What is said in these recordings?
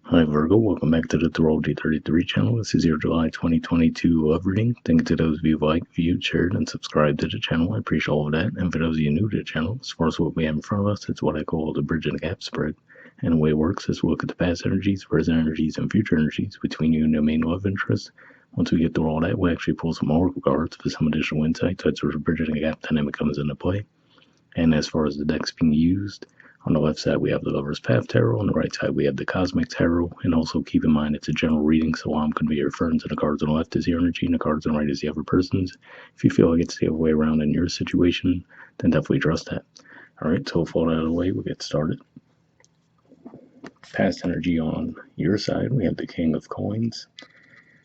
Hi Virgo, welcome back to the Astrology 33 channel. This is your July 2022 love reading. Thank you to those of you who liked, viewed, shared, and subscribed to the channel. I appreciate all of that. And for those of you new to the channel, as far as what we have in front of us, it's what I call the bridge and gap spread. And the way it works is we'll look at the past energies, present energies, and future energies between you and your main love interest. Once we get through all that, we actually pull some oracle cards for some additional insight. That's where the bridge and gap dynamic comes into play. And as far as the decks being used, on the left side, we have the Lover's Path Tarot. On the right side, we have the Cosmic Tarot. And also keep in mind, it's a general reading, so I'm going to be referring to the cards on the left as your energy and the cards on the right as the other person's. If you feel like it's the other way around in your situation, then definitely trust that. All right, so with all that out of the way, we'll get started. Past energy on your side, we have the King of Coins.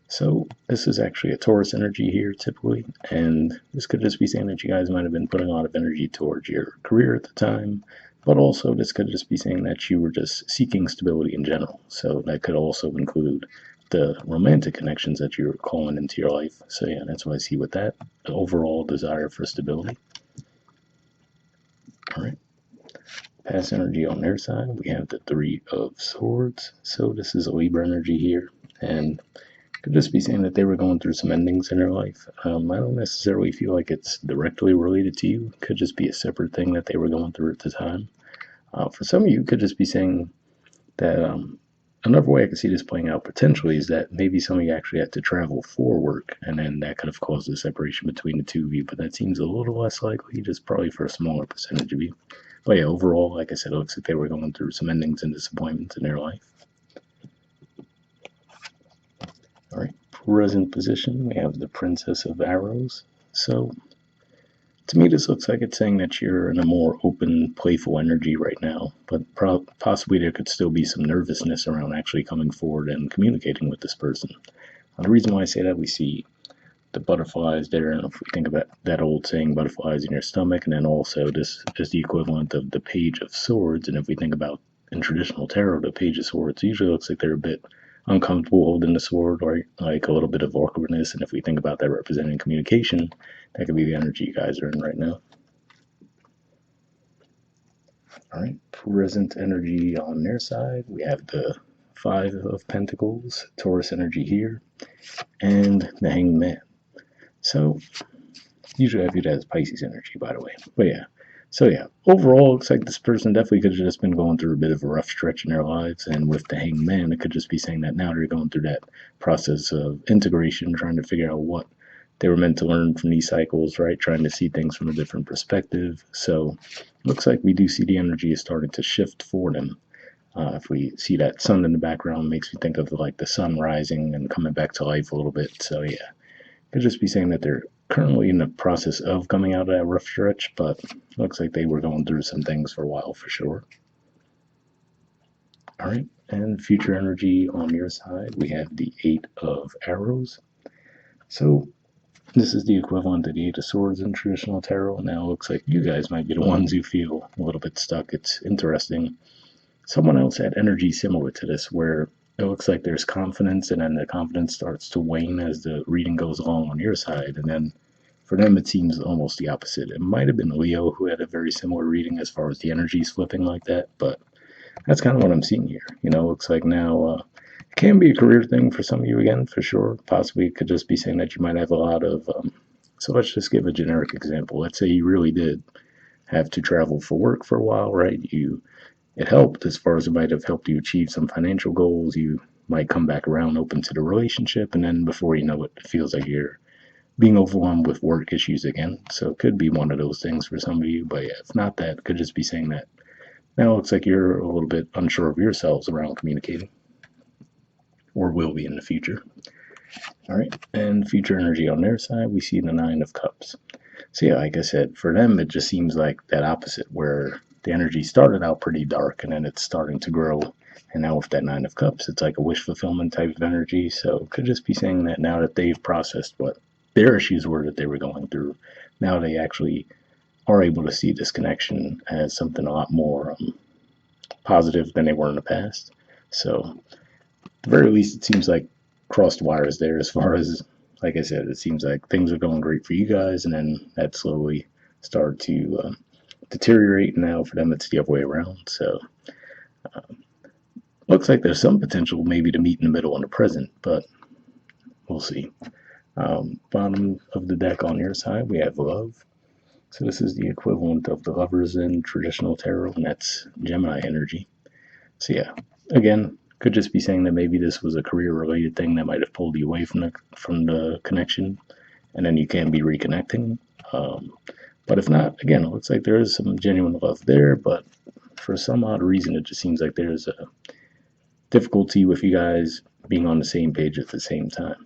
So this is actually a Taurus energy here typically, and this could just be saying that you guys might have been putting a lot of energy towards your career at the time, but also this could just be saying that you were just seeking stability in general. So that could also include the romantic connections that you're calling into your life. So yeah, that's what I see with that, the overall desire for stability. All right. Past energy on their side, we have the Three of Swords. So this is a Libra energy here, and could just be saying that they were going through some endings in their life. I don't necessarily feel like it's directly related to you. It could just be a separate thing that they were going through at the time. For some of you, it could just be saying that another way I could see this playing out potentially is that maybe some of you actually had to travel for work, and then that could have caused a separation between the two of you, but that seems a little less likely, just probably for a smaller percentage of you. But yeah, overall, like I said, it looks like they were going through some endings and disappointments in their life. All right, present position, we have the Princess of Arrows. So, to me, this looks like it's saying that you're in a more open, playful energy right now, but possibly there could still be some nervousness around actually coming forward and communicating with this person. The reason why I say that, we see the butterflies there, and if we think about that old saying, butterflies in your stomach, and then also this is the equivalent of the Page of Swords, and if we think about in traditional tarot, the Page of Swords usually looks like they're a bit uncomfortable holding the sword, or like a little bit of awkwardness, and if we think about that representing communication, that could be the energy you guys are in right now. All right, present energy on their side, we have the Five of Pentacles, Taurus energy here, and the Hanged Man. So usually I view that as Pisces energy, by the way. But yeah. So yeah, overall, it looks like this person definitely could have just been going through a bit of a rough stretch in their lives. And with the Hanged Man, it could just be saying that now they're going through that process of integration, trying to figure out what they were meant to learn from these cycles, right? Trying to see things from a different perspective. So it looks like we do see the energy is starting to shift for them. If we see that sun in the background, makes me think of like the sun rising and coming back to life a little bit. So yeah, it could just be saying that they're currently in the process of coming out of that rough stretch, but looks like they were going through some things for a while for sure. All right, and future energy on your side, we have the Eight of Arrows. So this is the equivalent of the Eight of Swords in traditional tarot. Now it looks like you guys might be the ones who feel a little bit stuck. It's interesting. Someone else had energy similar to this where it looks like there's confidence, and then the confidence starts to wane as the reading goes along on your side, and then for them, it seems almost the opposite. It might have been Leo who had a very similar reading as far as the energies flipping like that, but that's kind of what I'm seeing here. You know, looks like now it can be a career thing for some of you again, for sure. Possibly it could just be saying that you might have a lot of. So let's just give a generic example. Let's say you really did have to travel for work for a while, right? It helped as far as it might have helped you achieve some financial goals. You might come back around open to the relationship, and then before you know it, it feels like you're being overwhelmed with work issues again. So it could be one of those things for some of you, but yeah, if not that, it could just be saying that now it looks like you're a little bit unsure of yourselves around communicating, or will be in the future. All right, and future energy on their side, we see the Nine of Cups. So yeah, like I said, for them, it just seems like that opposite, where the energy started out pretty dark and then it's starting to grow. And now with that Nine of Cups, it's like a wish fulfillment type of energy. So it could just be saying that now that they've processed what their issues were that they were going through, now they actually are able to see this connection as something a lot more positive than they were in the past. So at the very least, it seems like crossed wires there as far as, like I said, it seems like things are going great for you guys, and then that slowly started to deteriorate. And now for them, it's the other way around. So looks like there's some potential maybe to meet in the middle in the present, but we'll see. Bottom of the deck on your side, we have love. So this is the equivalent of the lovers in traditional tarot, and that's Gemini energy. So yeah, again, could just be saying that maybe this was a career-related thing that might have pulled you away from the connection, and then you can be reconnecting. But if not, again, it looks like there is some genuine love there, but for some odd reason, it just seems like there's a difficulty with you guys being on the same page at the same time.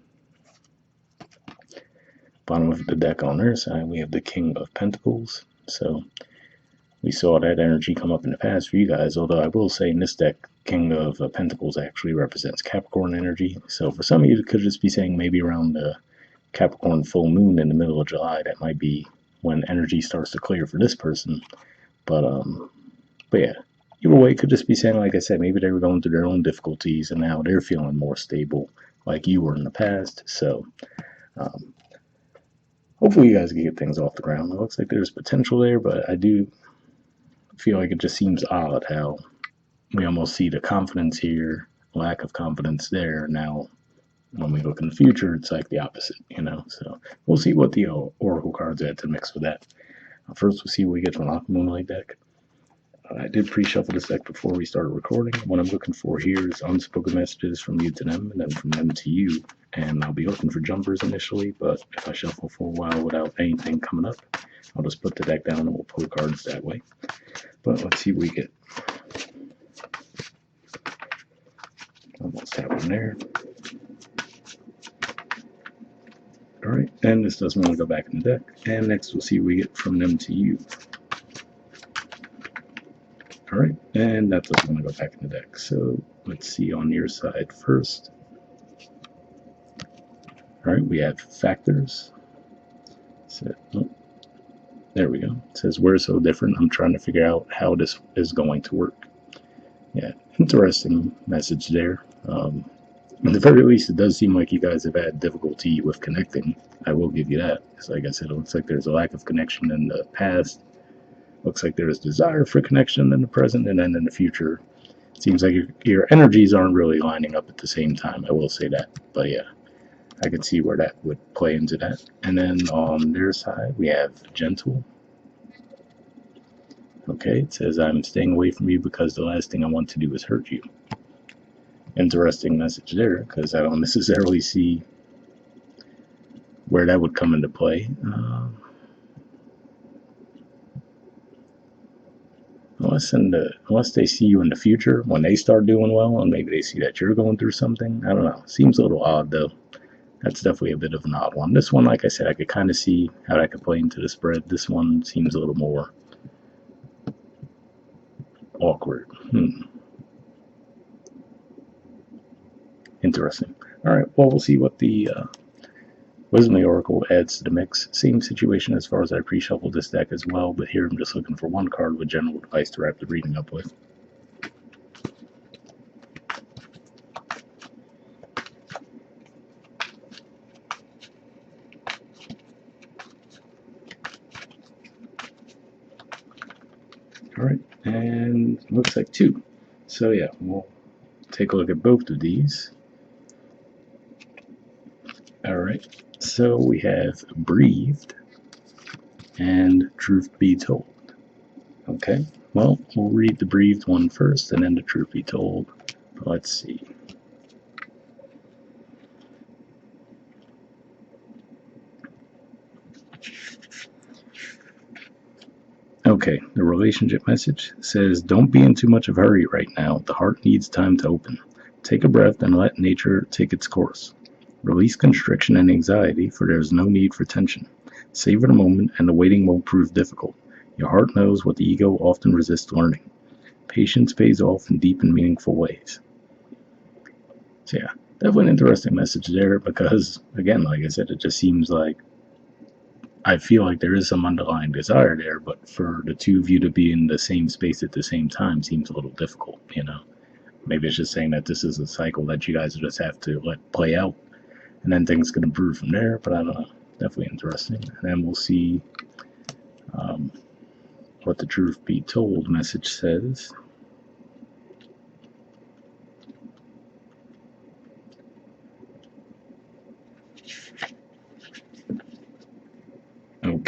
Bottom of the deck on their side, we have the King of Pentacles. So we saw that energy come up in the past for you guys, although I will say in this deck, King of Pentacles actually represents Capricorn energy. So for some of you, it could just be saying maybe around the Capricorn full moon in the middle of July, that might be when energy starts to clear for this person. But yeah, either way, it could just be saying, like I said, maybe they were going through their own difficulties and now they're feeling more stable like you were in the past. So hopefully you guys can get things off the ground. It looks like there's potential there, but I do feel like it just seems odd how we almost see the confidence here, lack of confidence there. Now, when we look in the future, it's like the opposite, So we'll see what the Oracle cards add to mix with that. First, we'll see what we get from an Moonlight deck. I did pre-shuffle this deck before we started recording. What I'm looking for here is unspoken messages from you to them, and then from them to you. And I'll be looking for jumpers initially, but if I shuffle for a while without anything coming up, I'll just put the deck down and we'll pull cards that way. But let's see what we get. Almost have one there. Alright, and this doesn't want to go back in the deck. And next we'll see what we get from them to you. Alright, and that doesn't want to go back in the deck. So let's see on your side first. Alright, we have factors. So, there we go. It says, we're so different. I'm trying to figure out how this is going to work. Yeah, interesting message there. At the very least, it does seem like you guys have had difficulty with connecting. I will give you that. Because like I said, it looks like there's a lack of connection in the past. Looks like there's desire for connection in the present, and then in the future, it seems like your energies aren't really lining up at the same time. I will say that. But yeah, I can see where that would play into that. And then on their side, we have gentle. Okay, it says, I'm staying away from you because the last thing I want to do is hurt you. Interesting message there, because I don't necessarily see where that would come into play. Unless they see you in the future when they start doing well, and maybe they see that you're going through something. I don't know. Seems a little odd, though. That's definitely a bit of an odd one. This one, like I said, I could kind of see how that could play into the spread. This one seems a little more awkward. Interesting. All right, well, we'll see what the Wisdom of the Oracle adds to the mix. Same situation as far as I pre-shuffled this deck as well, but here I'm just looking for one card with general advice to wrap the reading up with. Alright, and it looks like two. So yeah, we'll take a look at both of these. Alright, so we have breathed and truth be told. Okay, well, we'll read the breathed one first and then the truth be told. Let's see. Okay, the relationship message says, don't be in too much of a hurry right now. The heart needs time to open. Take a breath and let nature take its course. Release constriction and anxiety, for there is no need for tension. Savor the moment, and the waiting won't prove difficult. Your heart knows what the ego often resists learning. Patience pays off in deep and meaningful ways. So yeah, definitely an interesting message there because, again, like I said, it just seems like I feel like there is some underlying desire there, but for the two of you to be in the same space at the same time seems a little difficult, Maybe it's just saying that this is a cycle that you guys just have to let play out, and then things can improve from there, but I don't know. Definitely interesting. And then we'll see what the truth be told message says.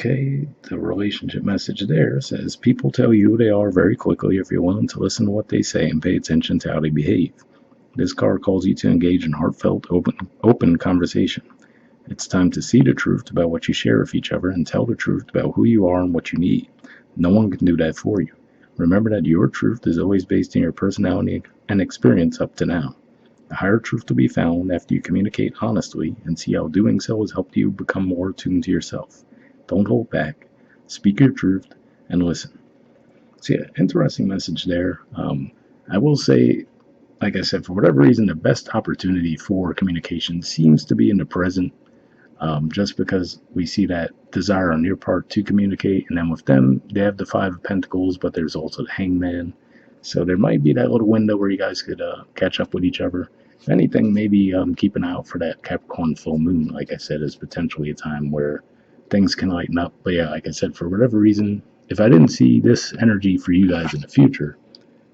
Okay, the relationship message there says people tell you who they are very quickly if you're willing to listen to what they say and pay attention to how they behave. This card calls you to engage in heartfelt, open conversation. It's time to see the truth about what you share with each other and tell the truth about who you are and what you need. No one can do that for you. Remember that your truth is always based on your personality and experience up to now. A higher truth to be found after you communicate honestly and see how doing so has helped you become more attuned to yourself. Don't hold back. Speak your truth and listen. So, yeah, interesting message there. I will say, like I said, for whatever reason, the best opportunity for communication seems to be in the present, just because we see that desire on your part to communicate. And then with them, they have the Five of Pentacles, but there's also the Hangman. So there might be that little window where you guys could catch up with each other. If anything, maybe keep an eye out for that Capricorn full moon, like I said, is potentially a time where things can lighten up. But yeah, like I said, for whatever reason, if I didn't see this energy for you guys in the future,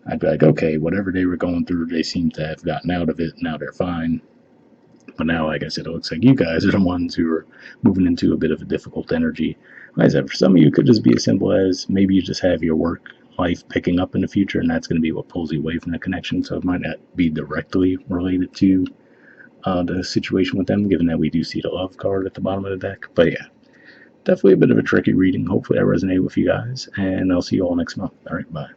I'd be like, okay, whatever they were going through, they seem to have gotten out of it. Now they're fine. But now, like I said, it looks like you guys are the ones who are moving into a bit of a difficult energy. Like I said, for some of you, it could just be as simple as maybe you just have your work life picking up in the future, and that's going to be what pulls you away from the connection. So it might not be directly related to the situation with them, given that we do see the love card at the bottom of the deck. But yeah, definitely a bit of a tricky reading. Hopefully, I resonate with you guys, and I'll see you all next month. All right, bye.